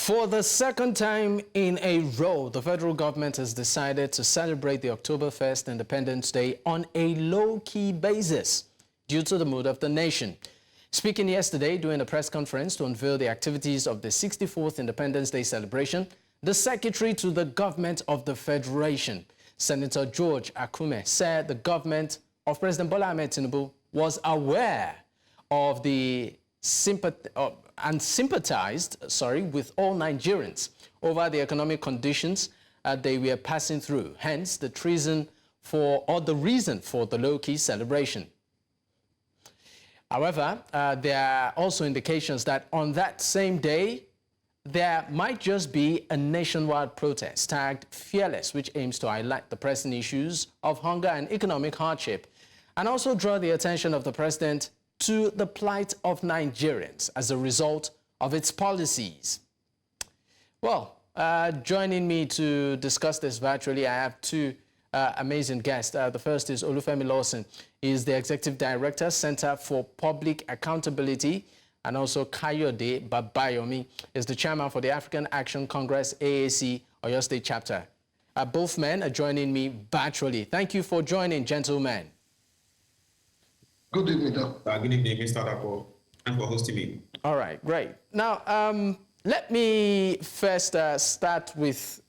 For the second time in a row, the federal government has decided to celebrate the October 1st Independence Day on a low-key basis due to the mood of the nation. Speaking yesterday during a press conference to unveil the activities of the 64th Independence Day celebration, the Secretary to the Government of the Federation, Senator George Akume, said the government of President Bola Ahmed Tinubu was aware of the sympathized with all Nigerians over the economic conditions they were passing through, hence the reason for the low-key celebration. However, there are also indications that on that same day, there might just be a nationwide protest tagged Fearless, which aims to highlight the pressing issues of hunger and economic hardship, and also draw the attention of the president to the plight of Nigerians as a result of its policies. Well, joining me to discuss this virtually, I have two amazing guests. The first is Olufemi Lawson. He is the Executive Director, Center for Public Accountability, and also Kayode Babayomi is the Chairman for the African Action Congress, AAC, Oyo State chapter. Both men are joining me virtually. Thank you for joining, gentlemen. Good evening, Doc. Good evening, Mr. Dapo, and for hosting me. All right, great. Now, let me first start with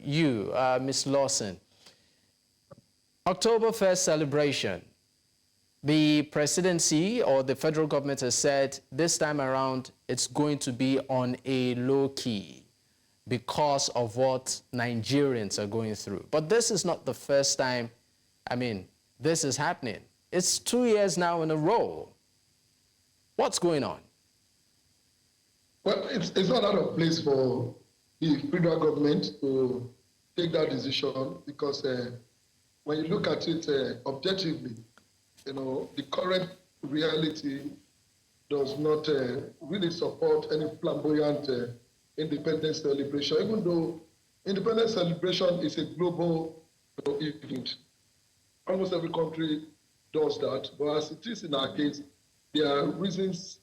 you, Ms. Lawson. October 1st celebration. The presidency or the federal government has said this time around it's going to be on a low key because of what Nigerians are going through. But this is not the first time, this is happening. It's 2 years now in a row. What's going on? Well, it's not out of place for the federal government to take that decision because when you look at it objectively, the current reality does not really support any flamboyant independence celebration, even though independence celebration is a global event. Almost every country does that, but as it is in our case, there are reasons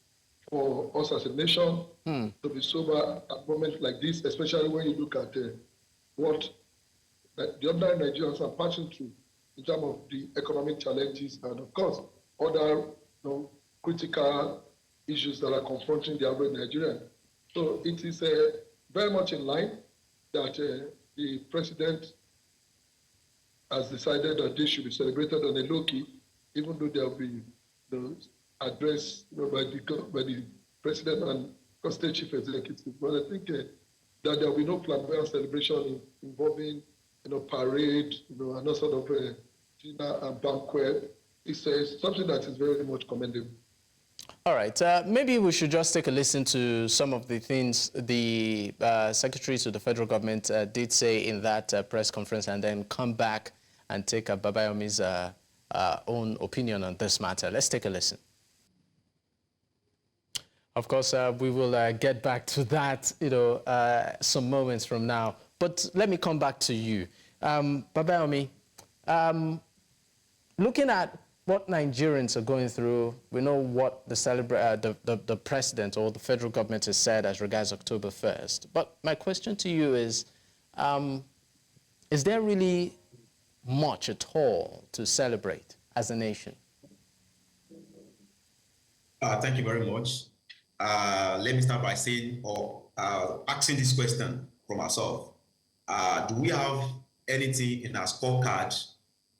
for us as a nation to be sober at moments like this, especially when you look at what the ordinary Nigerians are passing through in terms of the economic challenges and, of course, other critical issues that are confronting the average Nigerian. So it is very much in line that the president has decided that this should be celebrated on a low-key, even though there will be address by the president and state chief executive. But I think that there will be no flamboyant celebration involving parade, and no sort of dinner and banquet. It's something that is very much commendable. All right. Maybe we should just take a listen to some of the things the Secretary to the federal government did say in that press conference, and then come back and take Babayomi's own opinion on this matter. Let's take a listen. Of course, we will get back to that, some moments from now. But let me come back to you. Babayomi, looking at what Nigerians are going through, we know what the president or the federal government has said as regards October 1st. But my question to you is there really much at all to celebrate as a nation? Thank you very much. Let me start by saying or asking this question from ourselves. Do we have anything in our scorecard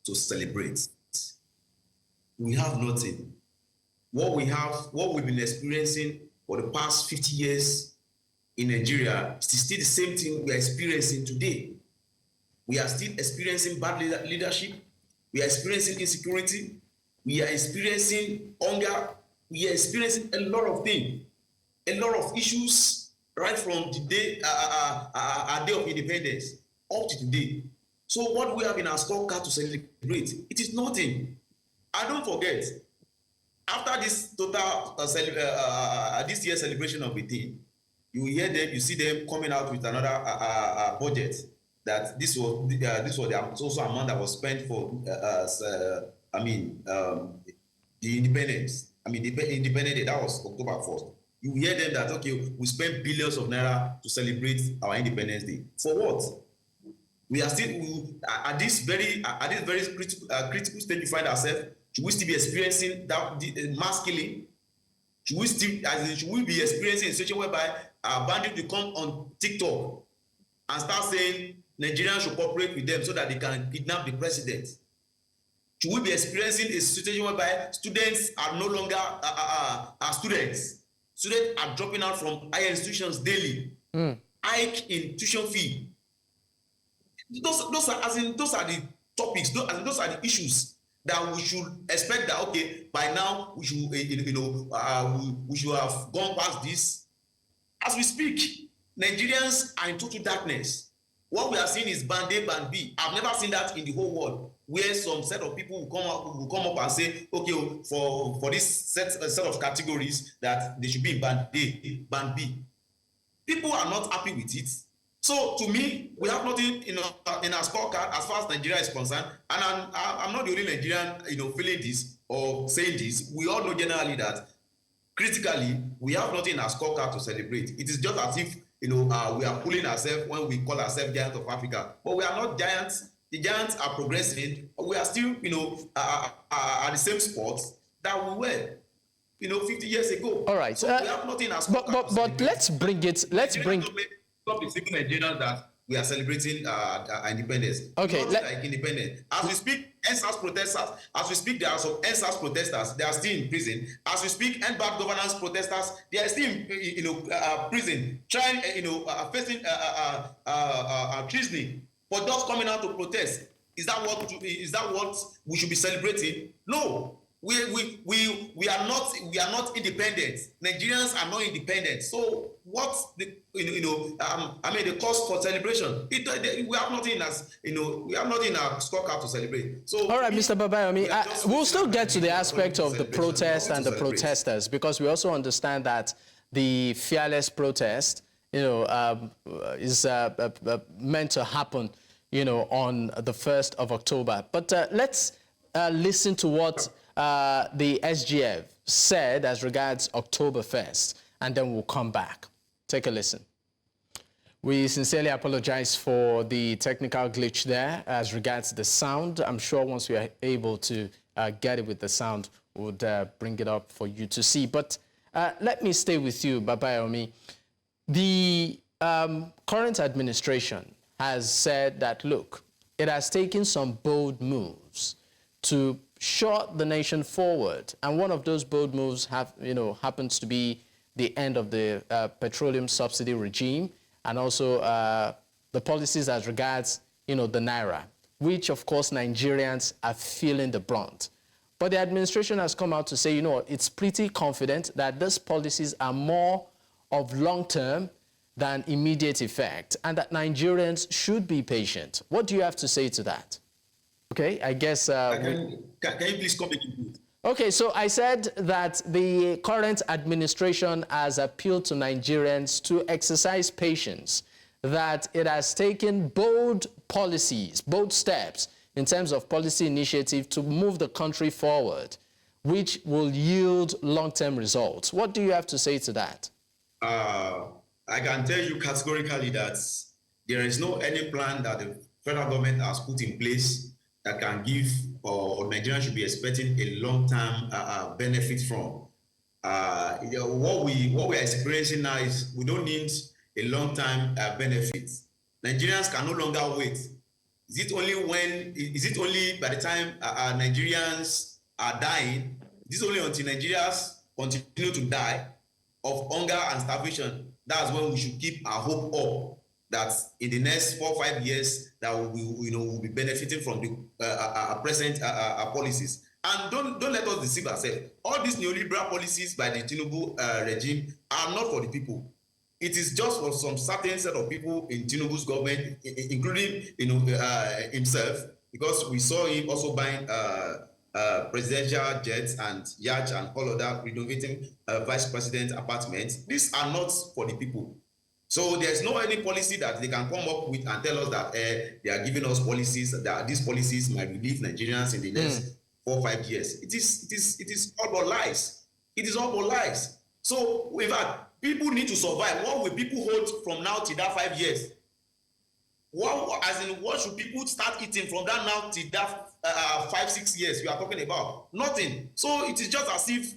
to celebrate? We have nothing. What we've been experiencing for the past 50 years in Nigeria is still the same thing we are experiencing today. We are still experiencing bad leadership. We are experiencing insecurity. We are experiencing hunger. We are experiencing a lot of things, a lot of issues, right from the day, our day of independence up to today. So what we have in our scorecard to celebrate, it is nothing. And don't forget, after this total this year's celebration of the thing, you hear them, you see them coming out with another budget that this was the also amount that was spent for the independence. The Independence Day, that was October 1st. You hear them that, okay, we spend billions of naira to celebrate our Independence Day. For what? We are still at this very critical stage we find ourselves. Should we still be experiencing that mass killing? Should we be experiencing a situation whereby our bandits will come on TikTok and start saying Nigerians should cooperate with them so that they can kidnap the president? Should we be experiencing a situation whereby students are no longer students? Students are dropping out from higher institutions daily. Hike in tuition fee. Those are the topics. Those are the issues that we should expect that, okay, by now we should we should have gone past this. As we speak, Nigerians are in total darkness. What we are seeing is band A, band B. I've never seen that in the whole world, where some set of people will come up and say, okay, for this set of categories that they should be in band A, band B. People are not happy with it. So to me, we have nothing in our scorecard as far as Nigeria is concerned. And I'm not the only Nigerian, feeling this or saying this. We all know generally that critically, we have nothing in our scorecard to celebrate. It is just as if we are pulling ourselves when we call ourselves giants of Africa. But we are not giants. The giants are progressing. We are still, at the same spot that we were, 50 years ago. All right. So we have nothing in our scorecard. But let's bring. Stop deceiving Nigerians that we are celebrating our independence. Okay. Like independence. As we speak, NSAS protesters. As we speak, there are some NSAS protesters. They are still in prison. As we speak, end bad governance protesters. They are still in prison, trying facing treason for just coming out to protest. Is that what we should be celebrating? No. We are not independent. Nigerians are not independent. So what's the the cost for celebration? We have nothing we have nothing in our scorecard to celebrate. So all right, Mr. Babayomi, we'll still get to the aspect of the protest and the protesters, because we also understand that the fearless protest, is meant to happen, on the 1st of October. But let's listen to what the SGF said as regards October 1st, and then we'll come back. Take a listen. We sincerely apologize for the technical glitch there as regards the sound. I'm sure once we are able to get it with the sound, we'll bring it up for you to see. But let me stay with you, Babayomi. The current administration has said that, look, it has taken some bold moves to shot the nation forward, and one of those bold moves happens to be the end of the petroleum subsidy regime, and also the policies as regards the naira, which of course Nigerians are feeling the brunt. But the administration has come out to say, it's pretty confident that these policies are more of long-term than immediate effect, and that Nigerians should be patient. What do you have to say to that? Okay, I guess... Can you please come again? Okay, so I said that the current administration has appealed to Nigerians to exercise patience, that it has taken bold policies, bold steps in terms of policy initiative to move the country forward, which will yield long-term results. What do you have to say to that? I can tell you categorically that there is no any plan that the federal government has put in place that can give or Nigerians should be expecting a long-term benefit from. What we are experiencing now is we don't need a long-term benefit. Nigerians can no longer wait. Is it only by the time Nigerians are dying? Is it only until Nigerians continue to die of hunger and starvation? That's when we should keep our hope up that in the next 4 or 5 years that we'll be benefiting from the present policies. And don't let us deceive ourselves. All these neoliberal policies by the Tinubu regime are not for the people. It is just for some certain set of people in Tinubu's government, including himself, because we saw him also buying presidential jets and yachts and all of that, renovating vice president apartments. These are not for the people. So there's no any policy that they can come up with and tell us that they are giving us policies, that these policies might relieve Nigerians in the next 4 or 5 years. It is all about lies. It is all about lies. So, in fact, people need to survive. What will people hold from now till that 5 years? What should people start eating from that now till that 5-6 years you are talking about? Nothing. So it is just as if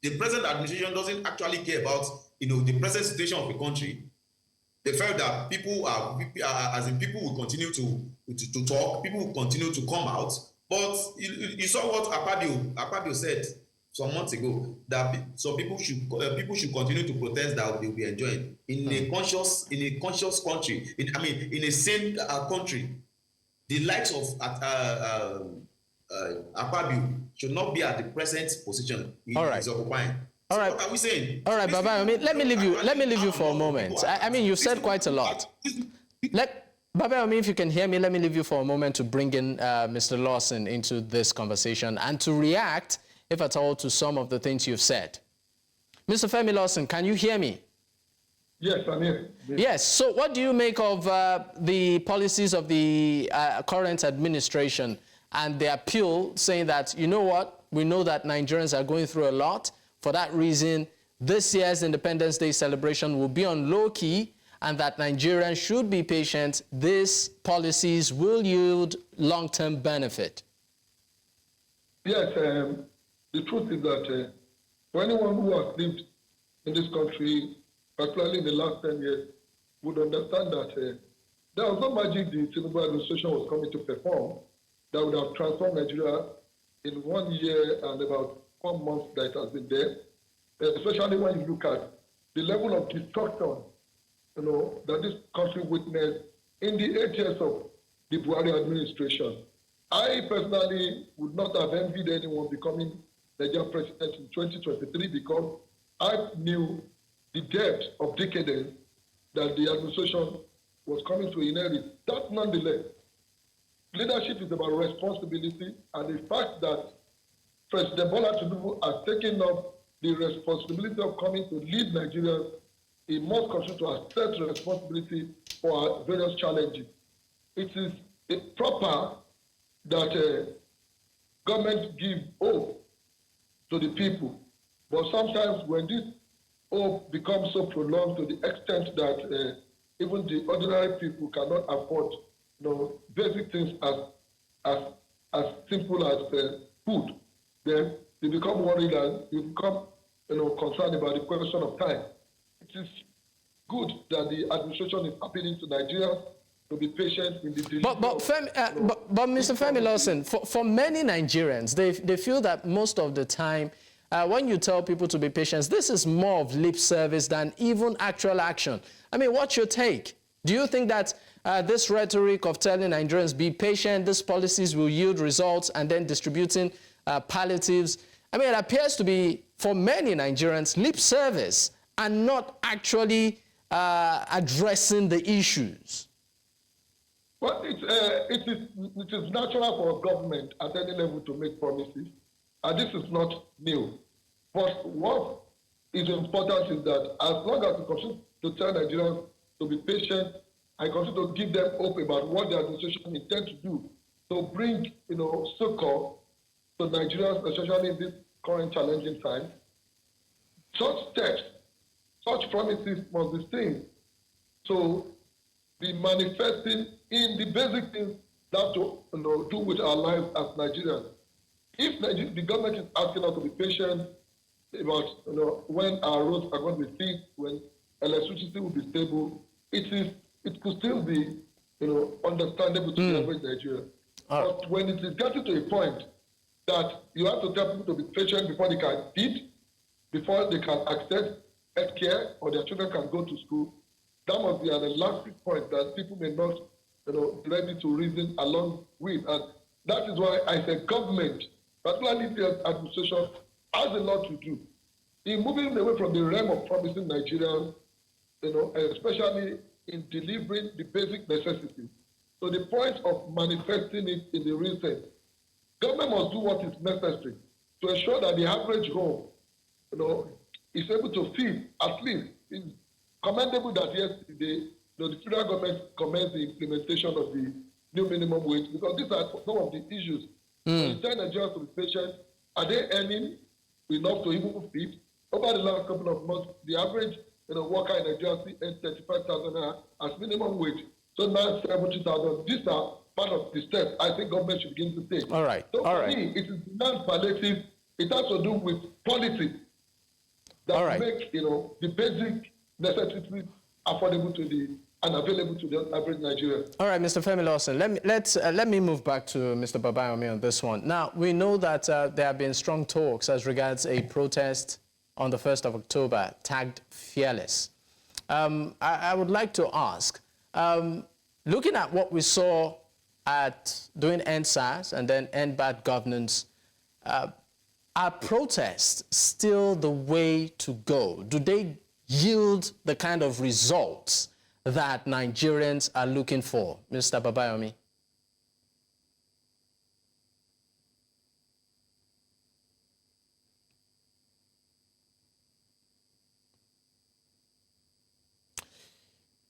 the present administration doesn't actually care about the present situation of the country. They felt that people will continue to talk, people will continue to come out. But you saw what Akpabio said some months ago, that people should continue to protest that they will be enjoying in a conscious country, in a sane country. The likes of Akpabio should not be at the present position he is occupying. All right. What are we saying? All right, Babayomi, let me leave you for a moment. I mean, you've said quite a lot. Babayomi, if you can hear me, let me leave you for a moment to bring in Mr. Lawson into this conversation and to react, if at all, to some of the things you've said. Mr. Femi Lawson, can you hear me? Yes, I'm here. Yes. So what do you make of the policies of the current administration and the appeal saying that, you know what, we know that Nigerians are going through a lot. For that reason, this year's Independence Day celebration will be on low-key, and that Nigerians should be patient. These policies will yield long-term benefit. Yes, the truth is that for anyone who has lived in this country, particularly in the last 10 years, would understand that there was no magic the Tinubu administration was coming to perform that would have transformed Nigeria in 1 year and about 1 month that it has been there, especially when you look at the level of destruction, that this country witnessed in the 8 years of the Buhari administration. I personally would not have envied anyone becoming Nigerian president in 2023 because I knew the depth of decadence that the administration was coming to inherit. That nonetheless, leadership is about responsibility, and the fact that President Bola Tinubu has taken up the responsibility of coming to lead Nigeria, he must continue to accept responsibility for our various challenges. It is proper that government give hope to the people, but sometimes when this hope becomes so prolonged to the extent that even the ordinary people cannot afford basic things as simple as food, then they become worried and you become concerned about the question of time. It is good that the administration is appealing to Nigeria to be patient in the delivery. But Mr. Femi Lawson, for many Nigerians, they feel that most of the time, when you tell people to be patient, this is more of lip service than even actual action. I mean, what's your take? Do you think that this rhetoric of telling Nigerians be patient, these policies will yield results, and then distributing palliatives, I mean, it appears to be, for many Nigerians, lip service and not actually addressing the issues? Well, it is natural for a government at any level to make promises, and this is not new. But what is important is that as long as we continue to tell Nigerians to be patient and continue to give them hope about what the administration intends to do to bring, succor to Nigerians, especially in this current challenging time, such steps, such promises must be seen to be manifesting in the basic things that to do with our lives as Nigerians. If the government is asking us to be patient about when our roads are going to be fixed, when electricity will be stable, it could still be understandable to the average Nigerian. But when it is getting to a point that you have to tell people to be patient before they can eat, before they can access health care, or their children can go to school, that must be an elastic point that people may not be ready to reason along with. And that is why I say government, particularly the administration, has a lot to do in moving away from the realm of promising Nigerians, especially in delivering the basic necessities. So the point of manifesting it in the real sense. Government must do what is necessary to ensure that the average home, is able to feed at least. It's commendable that yesterday the federal government commenced the implementation of the new minimum wage, because these are some of the issues. When you tell Nigerians to be patient, are they earning enough to even feed? Over the last couple of months, the average worker in Nigeria earns 35,000 as minimum wage. So now 70,000. These are part of the steps I think government should begin to take. All right. So for me, it is non-palliative. It has to do with policy that make the basic necessities affordable to the and available to the average Nigerian. All right, Mr. Femi Lawson, let me move back to Mr. Babayomi on this one. Now, we know that there have been strong talks as regards a protest on the 1st of October tagged Fearless. I would like to ask, looking at what we saw at doing End SARS and then End Bad Governance, are protests still the way to go? Do they yield the kind of results that Nigerians are looking for? Mr. Babayomi.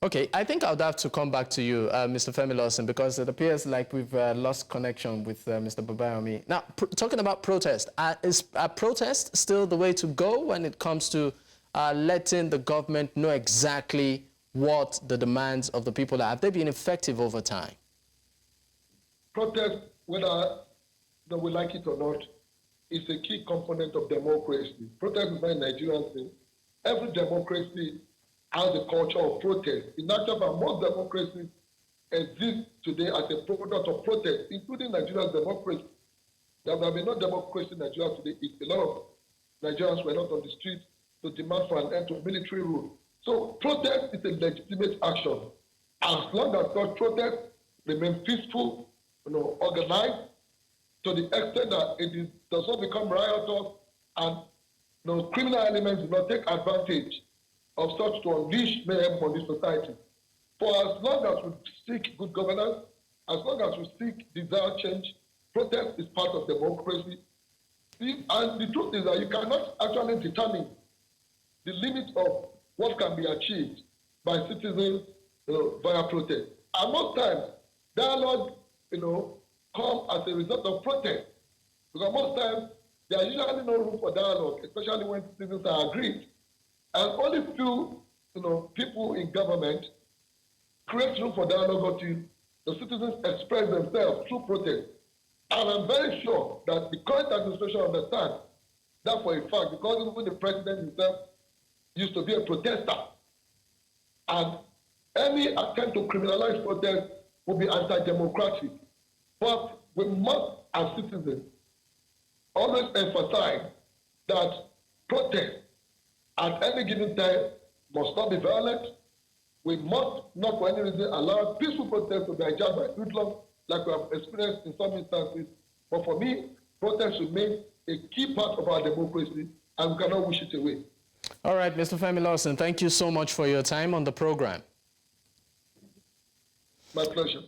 Okay, I think I would have to come back to you, Mr. Femi Lawson, because it appears like we've lost connection with Mr. Babayomi. Now, talking about protest, is protest still the way to go when it comes to letting the government know exactly what the demands of the people are? Have they been effective over time? Protest, whether we like it or not, is a key component of democracy. Protest is not a Nigerian thing. Every democracy has a culture of protest. In actual fact, most democracies exist today as a product of protest, including Nigeria's democracy. There have been no democracy in Nigeria today if a lot of Nigerians were not on the streets to demand for an end to military rule. So protest is a legitimate action. As long as such protest remain peaceful, organized, to the extent that it does not become riotous and criminal elements do not take advantage of such to unleash mayhem on the society. For as long as we seek good governance, as long as we seek desired change, protest is part of democracy. And the truth is that you cannot actually determine the limit of what can be achieved by citizens via protest. And most times, dialogue, come as a result of protest. Because most times, there are usually no room for dialogue, especially when citizens are aggrieved. And only few, people in government create room for dialogue until the citizens express themselves through protest. And I'm very sure that the current administration understands that for a fact, because even the president himself used to be a protester. And any attempt to criminalize protest will be anti-democratic. But we must, as citizens, always emphasize that protest at any given time must not be violent. We must not for any reason allow peaceful protest to be hijacked by hoodlums like we have experienced in some instances. But for me, protest remains a key part of our democracy and we cannot wish it away. All right, Mr. Femi Lawson, thank you so much for your time on the program. My pleasure.